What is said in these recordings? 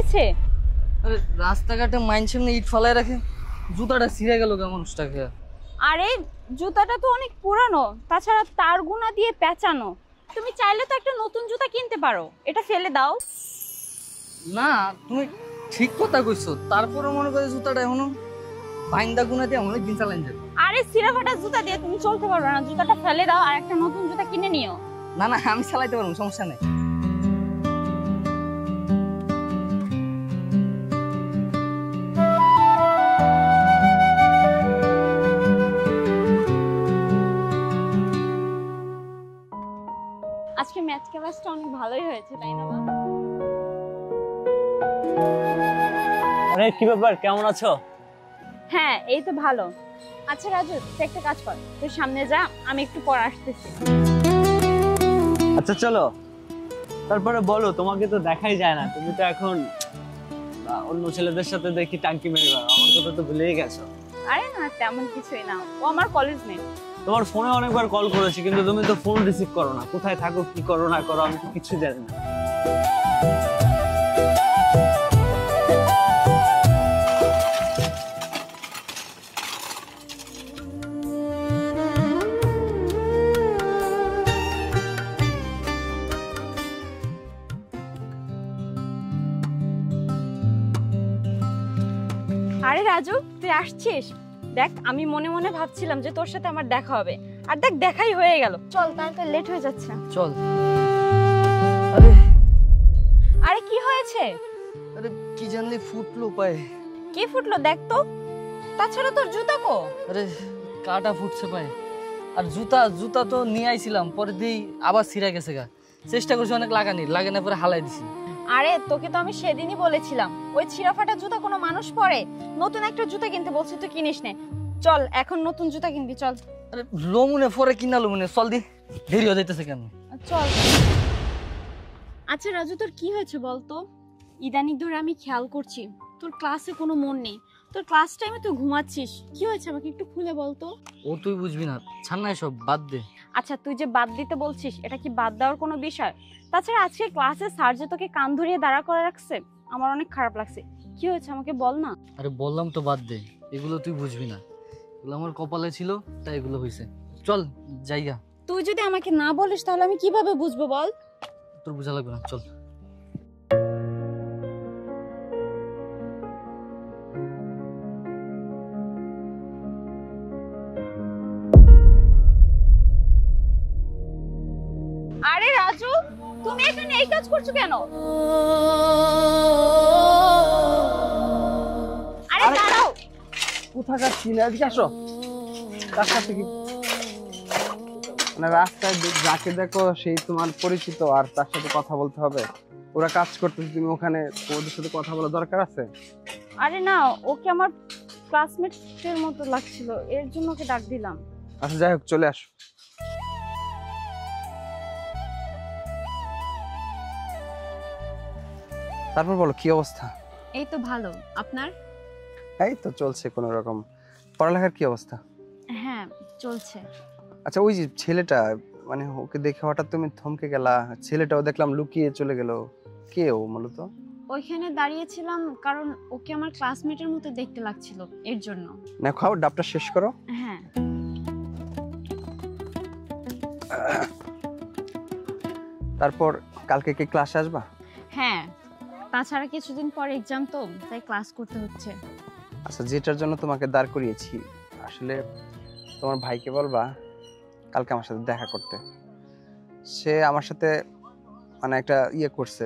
হয়েছে? আরে রাস্তাঘাটে মাইন সামনে ইট ফেলায় রাখে, জুতাটা ছিঁড়ে গেল মানুষটাকে। আরে জুতাটা তো অনেক পুরানো, তাছাড়া তার গুনা দিয়ে পেঁচানো। তুমি চাইলে তো একটা নতুন জুতা কিনতে পারো, এটা ফেলে দাও। না তুমি ঠিক কথা কইছো, তারপরে মনে করে জুতাটা এখনো বাইন্দা গুনা দিয়ে অনেক দিন চালান যাবে। আরে ছিঁড়া ফাটা জুতা দিয়ে তুমি চলতে পারবে না, জুতাটা ফেলে দাও আর একটা নতুন জুতা কিনে নিও। না না আমি চালাইতে পারবো, সমস্যা নেই। আজকে ম্যাথ ক্লাসটা অনেক ভালোই হয়েছে, তাই না বাবা? আরে কি ব্যাপার, কেমন আছো? হ্যাঁ এই তো ভালো। আচ্ছা রাজু, তুই একটা কাজ কর, তুই সামনে যা, আমি একটু পর আসতেছি। আচ্ছা চলো। তারপরে বলো, তোমাকে তো দেখাই যায় না, তুমি তো এখন অন্য ছেলেদের সাথে দেখি টাঙ্কি মেরে বেড়াও, আমার কথা তো ভুলেই গেছো। আরে না তেমন কিছুই না, ও আমার কলেজ মেট। তোমার ফোনে অনেকবার কল করেছি কিন্তু তুমি তো ফোন রিসিভ করো না, কোথায় থাকো কি করো না করো আমি তো কিছু জানি না। আরে রাজু, তুই আসছিস? দেখ আমি মনে মনে ভাবছিলাম যে তোর সাথে আমার দেখা হবে, আর দেখ দেখাই হয়ে গেল। চল, তাড়াতাড়ি লেট হয়ে যাচ্ছে। চল। আরে আরে কি হয়েছে? আরে কি জানলে ফুটলো পায়ে। কি ফুটলো দেখ তো, তাছাড়া তোর জুতা কো? আরে কাটা ফুটছে পায়ে। আর জুতা জুতা তো নিয়ে আইছিলাম, পরে দিই আবার ছিঁড়ে গেছে গা। চেষ্টা করছি অনেক লাগানোর পরে হালাই দিছি। আরে তোকে তো আমি সেদিনই বলেছিলাম, ওই ছিঁড়া ফাটা জুতা কোনো মানুষ পরে? নতুন একটা জুতা কিনতে বলছি, তুই কিনিস নে। চল এখন নতুন জুতা কিনবি, চল। আরে লমুনে পরে কিনা লমুনে, চল দি, দেরি হয়ে যাইতেছে কেন। চল। আচ্ছা রাজু, তোর কি হয়েছে বলতো? ইদানিং ধরে আমি খেয়াল করছি তোর ক্লাসে কোনো মন নেই, তোর ক্লাস টাইমে তুই ঘুমাচ্ছিস, কি হয়েছে আমাকে একটু খুলে বলতো। ও তুই বুঝবি না, ছাড় না সব বাদ দে। আচ্ছা তুই যে বাদ দিতে বলছিস, এটা কি বাদ দেওয়ার কোনো বিষয়? তাছাড়া আজকে ক্লাসে স্যার যে তোকে কান ধরিয়ে দাঁড়া করে রাখছে, আমার অনেক খারাপ লাগছে। কি হয়েছে আমাকে বল না। আরে বললাম তো বাদ দে, এগুলো তুই বুঝবি না, এগুলো আমার কপালে ছিল তাই এগুলো হয়েছে। চল জায়গা। তুই যদি আমাকে না বলিস তাহলে আমি কিভাবে বুঝবো বল? তোর বোঝা লাগবে না, চল। আরে রাজু, তুমি এখানে এই কাজ করছো কেন? আরে দাঁড়াও। কোথাকার ছিল, এদিকে আসো। রাস্তা থেকে মানে রাস্তায় যাকে দেখো সেই তোমার পরিচিত, আর তার সাথে কথা বলতে হবে। ওরা কাজ করতেছে, তুমি ওখানে ওদের সাথে কথা বলা দরকার আছে? আরে না, ওকে আমার ক্লাসমেটের মতো লাগছিল, এর জন্য ওকে ডাক দিলাম। আচ্ছা যাই হোক, চলে আসো। তারপর বলো কি অবস্থা? এই তো ভালো, আপনার? এই তো চলছে কোনো রকম। পড়ালেখার কি অবস্থা? হ্যাঁ চলছে। আচ্ছা ওই যে ছেলেটা, মানে ওকে দেখে হঠাৎ তুমি থমকে গেলা, ছেলেটাও দেখলাম লুকিয়ে চলে গেল, কে ও মূলত? ওইখানে দাঁড়িয়েছিলাম কারণ ওকে আমার ক্লাসমেটের মতো দেখতে লাগছিল, এর জন্য। না খাও, ডাবটা শেষ করো। হ্যাঁ। তারপর কালকে কি ক্লাসে আসবা? হ্যাঁ, তাছাড়া কিছুদিন পর এক্সাম তো, তাই ক্লাস করতে হচ্ছে। আচ্ছা যেটার জন্য তোমাকে দাঁড় করিয়েছি, আসলে তোমার ভাইকে বলবা কালকে আমার সাথে দেখা করতে। সে আমার সাথে মানে একটা ইয়ে করছে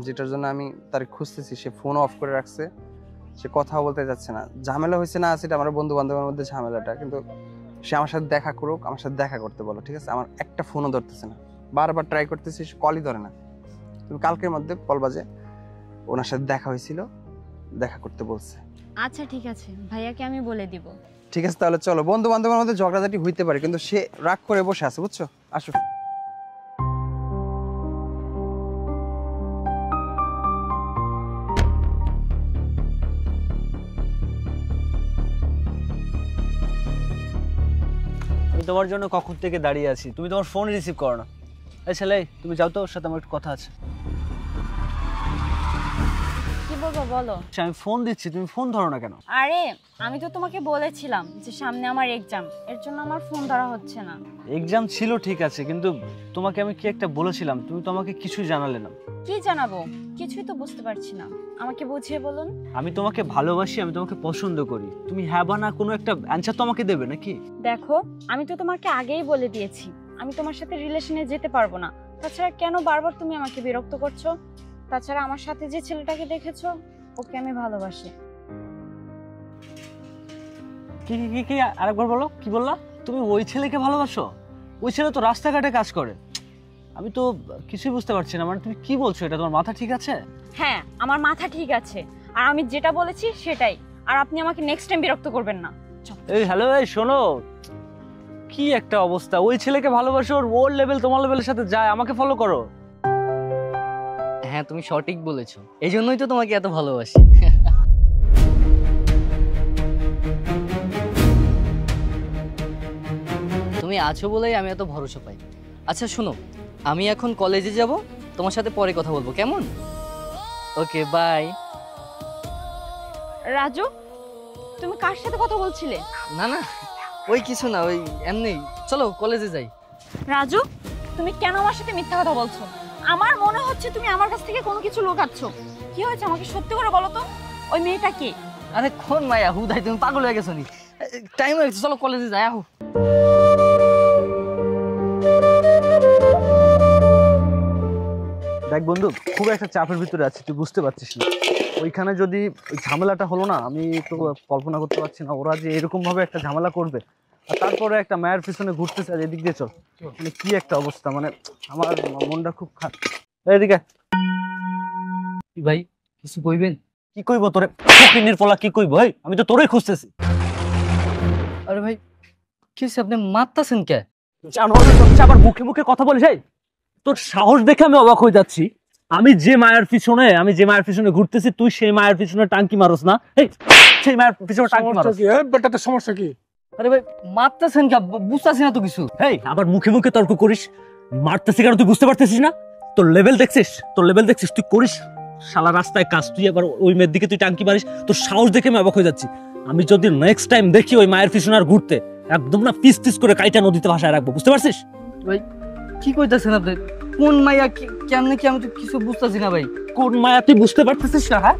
যেটার জন্য আমি তার খুঁজতেছি, সে ফোন অফ করে রাখছে, সে কথাও বলতে যাচ্ছে না। ঝামেলা হয়েছে না, সেটা আমার বন্ধু বান্ধবের মধ্যে ঝামেলাটা, কিন্তু সে আমার সাথে দেখা করুক, আমার সাথে দেখা করতে বলো, ঠিক আছে? আমার একটা ফোনও ধরতেছে না, বারবার ট্রাই করতেছি, কলই ধরে না। তুমি কালকের মধ্যে বলবা যে ওনার সাথে দেখা হয়েছিল, দেখা করতে বলছে। আচ্ছা ঠিক আছে, ভাইয়াকে আমি বলে দিব। ঠিক আছে তাহলে চলো। বন্ধু বান্ধবের মধ্যে ঝগড়াঝাটি হইতে পারে, কিন্তু সে রাগ করে বসে আছে, বুঝছো? আসো। আমি তোমার জন্য কখন থেকে দাঁড়িয়ে আছি, তুমি তোমার ফোন রিসিভ করো না। এই ছেলে, তুমি যাও তো, ওর সাথে আমার একটু কথা আছে। কি বলো। আমি ফোন দিচ্ছি, তুমি ফোন ধরো না কেন? আরে আমি তো তোমাকে বলেছিলাম যে সামনে আমার এক্সাম, এর জন্য আমার ফোন ধরা হচ্ছে না। এক্সাম ছিল ঠিক আছে, কিন্তু তোমাকে আমি কি একটা বলেছিলাম, তুমি তো আমাকে কিছুই জানালে না। কি জানাবো কিছুই তো বুঝতে পারছি না, আমাকে বুঝিয়ে বলুন। আমি তোমাকে ভালোবাসি, আমি তোমাকে পছন্দ করি, তুমি হ্যাঁ বা না কোনো একটা অ্যানসার তো আমাকে দেবে নাকি? দেখো আমি তো তোমাকে আগেই বলে দিয়েছি আমি তোমার সাথে রিলেশনে যেতে পারবো না। তাছাড়া কেন বারবার তুমি আমাকে বিরক্ত করছো? তাছাড়া আমার সাথে যে ছেলেটাকে দেখেছো ওকে আমি ভালোবাসি। কি কি কি কি আরেকবার বলো, কি বললা? তুমি ওই ছেলেকে ভালোবাসো? ওই ছেলে তো রাস্তাঘাটে কাজ করে। আমি তো কিছুই বুঝতে পারছি না, মানে তুমি কি বলছো? এটা তোমার মাথা ঠিক আছে? হ্যাঁ আমার মাথা ঠিক আছে, আর আমি যেটা বলেছি সেটাই, আর আপনি আমাকে নেক্সট টাইম বিরক্ত করবেন না। এই হ্যালো, এই শোনো, কি একটা অবস্থা! ওই ছেলেকে ভালোবাসো, ওর লেভেল তোমার লেভেলের সাথে যায়, আমাকে ফলো করো। হ্যাঁ তুমি সঠিক বলেছো, এই জন্যই তো তোমাকে এত ভালোবাসি। তুমি আছো বলেই আমি এত ভরসা পাই। আচ্ছা শোনো, আমি এখন কলেজে যাব, তোমার সাথে পরে কথা বলবো, কেমন? Okay bye. রাজু তুমি কার সাথে কথা বলছিলে? না না ওই কিছু না, ওই এমনি, চলো কলেজে যাই। রাজু তুমি কেন আমার সাথে মিথ্যা কথা বলছো? আমার মনে হচ্ছে তুমি আমার কাছ থেকে কোনো কিছু লুকাচ্ছ। কি হয়েছে আমাকে সত্যি করে বলো তো, ওই মেয়েটা কে? আরে কোন মায়া হুদাই, তুমি পাগল হয়ে গেছো নি? টাইম হয়ে গেছে, চলো কলেজে যাই। আহো। দেখ বন্ধু, খুব একটা চাপের ভিতরে আছি, তুই বুঝতে পারছিস না। ওইখানে যদি ওই ঝামেলাটা হলো না, আমি তো কল্পনা করতে পারছি না ওরা যে এরকম ভাবে একটা ঝামেলা করবে, আর তারপরে একটা মায়ের পিছনে ঘুরতেছে, আর এদিক দিয়ে চল, মানে কি একটা অবস্থা, মানে আমার মনটা খুব খারাপ। এদিকে কি ভাই কিছু কইবেন? কি কইব তোরে, ফকিন্নির পোলা, কি কইব? এই আমি তো তোরেই খুঁজতেছি। আরে ভাই কি হয়েছে, আপনি মারতাছেন কে? জানোয়ারের বাচ্চা, আবার মুখে মুখে কথা বলিস? এই তোর সাহস দেখে আমি অবাক হয়ে যাচ্ছি। আমি যে মায়ের পিছনে ঘুরতেছি, তুই সেই মায়ের পিছনে টাঙ্কি মারস না? এই সেই মায়ের পিছনে টাঙ্কি মারস? বেটাতে সমস্যা কি? আরে ভাই মারতাছেন কে? বুঝতাছি না তো কিছু। এই আবার মুখে মুখে তর্ক করিস, মারতেছি কেন তুই বুঝতে পারতেছিস না? তোর লেভেল দেখছিস, তুই করিস শালা রাস্তায় কাজ, তুই আবার ওই মেয়ের দিকে তুই টাঙ্কি মারিস? তোর সাহস দেখে আমি অবাক হয়ে যাচ্ছি। আমি যদি নেক্সট টাইম দেখি ওই মায়ের পিছনে আর ঘুরতে, একদম না পিস পিস করে কাইটা নদীতে ভাসায় রাখবো, বুঝতে পারছিস? ভাই কি কইতাছেন আপনি? কোন মাইয়া কেমনে কি, আমি তো কিছু বুঝতাছি না ভাই। কোন মায়া তুই বুঝতে পারতেছিস না? হ্যাঁ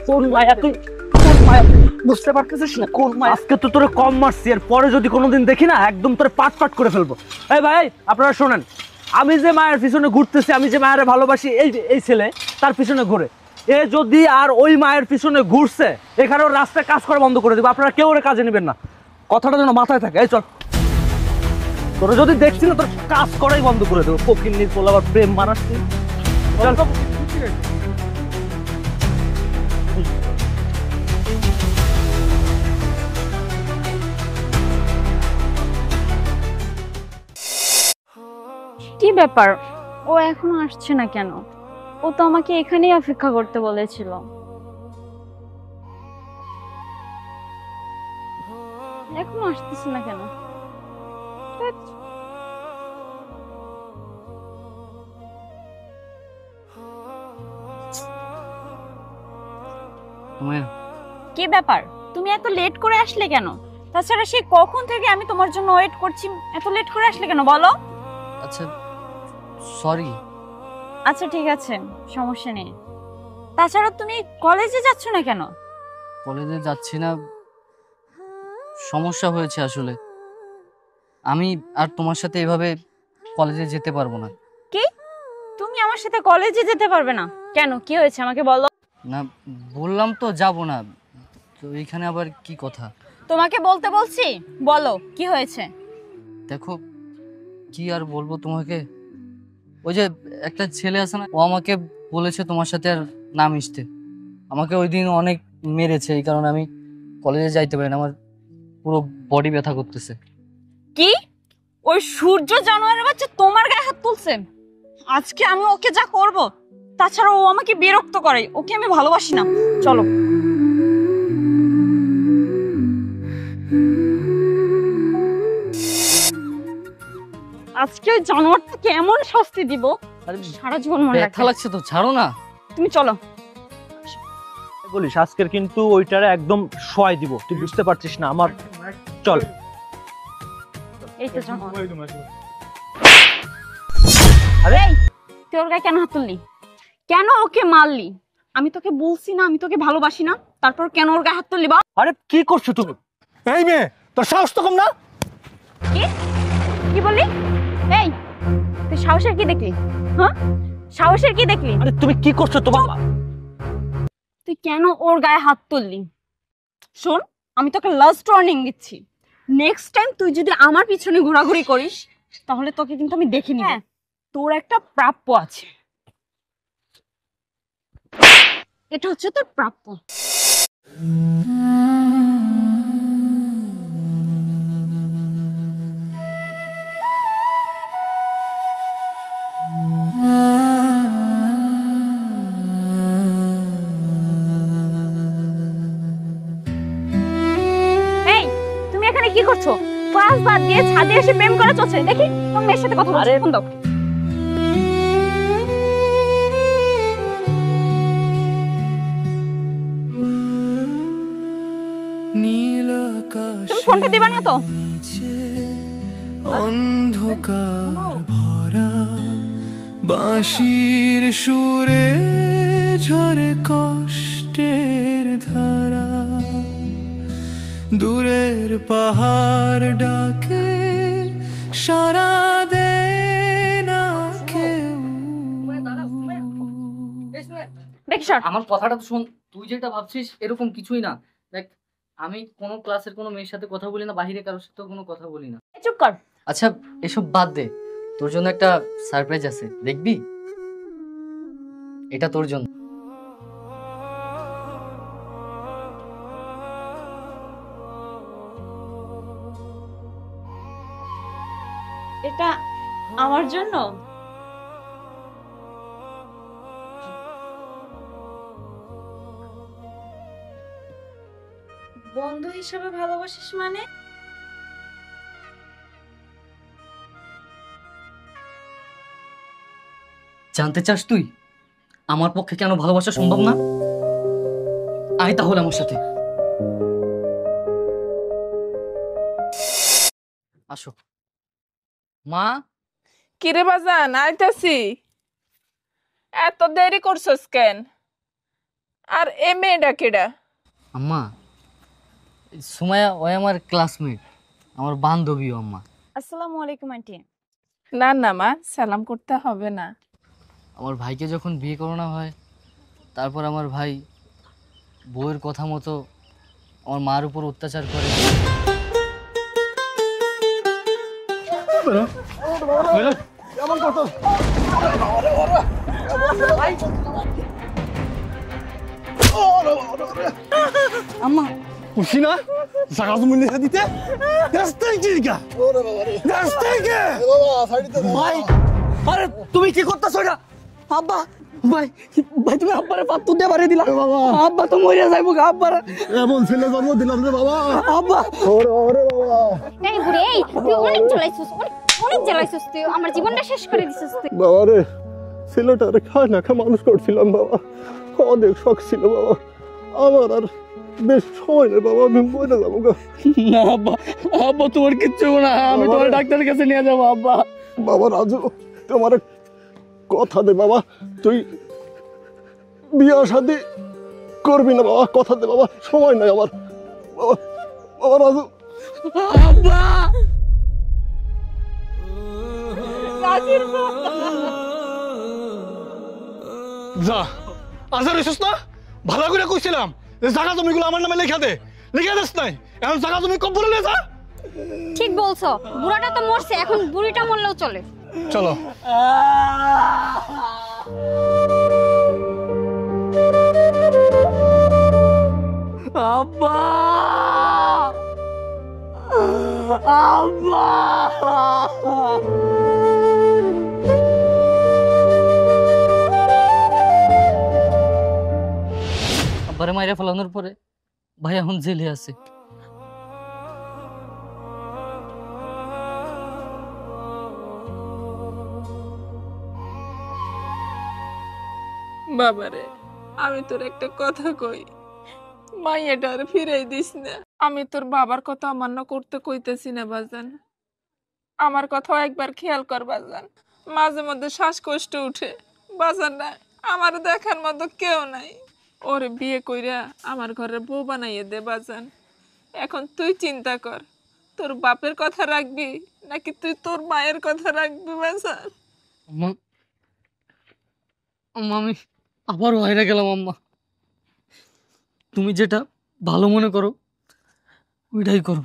কোন মায়া তুই বুঝতে পারতেছিস না? কোন মায়া? আজকে তো তোরে কম মারছি, আর পরে যদি কোনোদিন দেখি না, একদম তোরে পাট করে ফেলবো। এই ভাই আপনারা শোনেন, আমি যে মায়ের পিছনে ঘুরতেছি, আমি যে মায়ের ভালোবাসি, এই ছেলে তার পিছনে ঘুরে, এ যদি আর ওই মায়ের পিছনে ঘুরছে, এখানে ওর রাস্তায় কাজ করা বন্ধ করে দেবো। আপনারা কেউ ওরে কাজে নেবেন না, কথাটা যেন মাথায় থাকে। এই চল, তোরা যদি দেখছি না, তোর কাজ করাই বন্ধ করে দেবো। ফকিন্নির পোলা, আবার প্রেম মানাস তুই। চল। কি ব্যাপার, ও এখনো আসছে না কেন? ও তো আমাকে এখানেই অপেক্ষা করতে বলেছিল। এখনো আসতেছে না কেন? ধ্যাৎ। মায়া কি ব্যাপার, তুমি এত লেট করে আসলে কেন? তাছাড়া সেই কখন থেকে আমি তোমার জন্য ওয়েট করছি, এত লেট করে আসলে কেন বলো? আচ্ছা সরি। আচ্ছা ঠিক আছে, সমস্যা নেই। তাছাড়া তুমি কলেজে যাচ্ছ না কেন? কলেজে যাচ্ছি না, সমস্যা হয়েছে আসলে। আমি আর তোমার সাথে এভাবে কলেজে যেতে পারবো না। কি, তুমি আমার সাথে কলেজে যেতে পারবে না কেন? কি হয়েছে আমাকে বলো। না বললাম তো যাব না, তো এইখানে আবার কি কথা? তোমাকে বলতে বলছি, বলো কি হয়েছে। দেখো কি আর বলবো তোমাকে, ওই যে একটা ছেলে আছে না, ও আমাকে বলেছে তোমার সাথে আর না মিশতে। আমাকে ওই দিন অনেক মেরেছে, এই কারণে আমি কলেজে যাইতে পারি না, আমার পুরো বডি ব্যথা করতেছে। কি, ওই সূর্য জানোয়ারের বাচ্চা তোমার গায়ে হাত তুলছে? আজকে আমি ওকে যা করব। তাছাড়া ও আমাকে বিরক্ত করে, ওকে আমি ভালোবাসি না। চলো। আজকে ওই জানোয়ারটাকে এমন শাস্তি দিব, আরে সারা জীবন মনে ব্যথা রাখবে। লাগছে তো, ছাড়ো না। তুমি চলো। বলিস আজকের কিন্তু ওইটারে একদম শয় দিব, তুই বুঝতে পারছিস না আমার। চল এই তো জমা। আরে এই তুই ওর গায়ে কেন হাত তুললি? কেন ওকে মারলি? আমি তোকে বলছি না আমি তোকে ভালোবাসি না, তারপর কেন ওর গায়ে হাত তুললি বল? আরে কি করছো তুমি? এই মেয়ে, তোর সাহস তো কম না? কি কি বললি? এই তুই সাহসের কি দেখলি? হ্যাঁ সাহসের কি দেখলি? আরে তুমি কি করছো তোমার? তুই কেন ওর গায়ে হাত তুললি? শোন, আমি তোকে লাস্ট ওয়ার্নিং দিচ্ছি, নেক্সট টাইম তুই যদি আমার পিছনে ঘোরাঘুরি করিস তাহলে তোকে কিন্তু আমি দেখে নিব। তোর একটা প্রাপ্য আছে, এটা হচ্ছে তোর প্রাপ্য। এই তুমি এখানে কি করছো? ক্লাস বাদ দিয়ে ছাদে এসে প্রেম করা চলছে, দেখি তোর মেয়ের সাথে কথা বলছো। ফোন দাও। তুমি ফোনটা দিবা না তো? অন্ধকার ভরা বাঁশির সুরে ঝরে কষ্টের ধারা, দূরের পাহাড় ডাকে সারা দেয় না কেউ। দেখি স্যার, আমার কথাটা তো শোন। তুই যেটা ভাবছিস এরকম কিছুই না। দেখ, আমি কোনো ক্লাসের কোনো মেয়ের সাথে কথা বলি না, বাইরে কারোর সাথে কোনো কথা বলি না। চুপ কর। আচ্ছা এসব বাদ দে, তোর জন্য একটা সারপ্রাইজ আছে, দেখবি? এটা তোর জন্য। এটা আমার জন্য? বন্ধু হিসেবে ভালোবাসিস মানে? জানতে চাস তুই আমার পক্ষে কেন ভালোবাসা সম্ভব না? আয় তাহলে আমার সাথে। আসো। মা, কিরে বাজান, আইতাছি। এত দেরি করছস কেন? আর এ মেয়েটা কেডা? আম্মা সুমাইয়া ওই আমার ক্লাসমেট, আমার বান্ধবীও আম্মা। আসসালামু আলাইকুম আন্টি। না না মা, সালাম করতে হবে না। আমার ভাইকে যখন বিয়ে করানো হয় তারপর আমার ভাই বউয়ের কথা মতো আমার মার উপর অত্যাচার করে। আম্মা খুশি না? জায়গা জমি লিখে দিতে রাস্তায় চিরিকা রাস্তায় কে ভাই, আরে তুমি কি করতেছো এটা? আব্বা, ভাই ভাই তুমি আব্বারে পাত্তু দিয়ে বাড়ি দিলা। বাবা, আব্বা তো মরিয়া যাইবো গা। আব্বার এমন ছেলে জন্ম দিলাম রে বাবা। আব্বা, ওরে বাবা, এই বুড়ি, এই তুই অনেক জ্বালাইছিস, অনেক জ্বালাইছিস, তুই আমার জীবনটা শেষ করে দিছিস তুই। বাবা রে, ছেলেটারে খায় না খা মানুষ করছিলাম বাবা, অনেক শখ ছিল বাবা আমার। আর বেশ সময় নেই বাবা, আমি মরে যাবো গা। না আব্বা, আব্বা তোমার কিচ্ছু না, আমি তোমার ডাক্তারের কাছে নিয়ে যাবো। আব্বা, বাবা রাজু, তোমার কথা দে বাবা, তুই বিয়া শাদি করবি না বাবা, কথা দে বাবা, সময় নাই আমার বাবা। বাবা রাজু, আব্বা, যা আজার হইছিস না? ভালো করে কইছিলাম যে জায়গা জমিগুলো আমার নামে লেখা দে, লিখে দিস নাই। এখন জায়গা জমি কম বলে যা। ঠিক বলছো, বুড়াটা তো মরছে, এখন বুড়িটা মরলেও চলে। চলো। আব্বা, আব্বা, আব্বারে মাইরা ফেলানোর পরে ভাই এখন জেলে আছে। বাবারে, আমি তোর একটা কথা কই, মাইয়াটার ফিরাই দিস না। আমি তোর বাবার কথা অমান্য করতে কইতেছি না বাজান, আমার কথাও একবার খেয়াল কর বাজান। মাঝে মধ্যে শ্বাসকষ্ট উঠে বাজান, না আমার দেখার মতো কেউ নাই। ওরে বিয়ে কইরা আমার ঘরে বউ বানাইয়ে দে বাজান। এখন তুই চিন্তা কর, তোর বাপের কথা রাখবি নাকি তুই তোর মায়ের কথা রাখবি বাজান। আম্মা, আম্মা আমি আবারও হাইরা গেলাম আম্মা। তুমি যেটা ভালো মনে করো ওইটাই করো।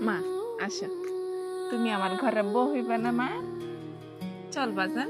মা আসো, তুমি আমার ঘরে বউ হইবে না মা? চল বাজান।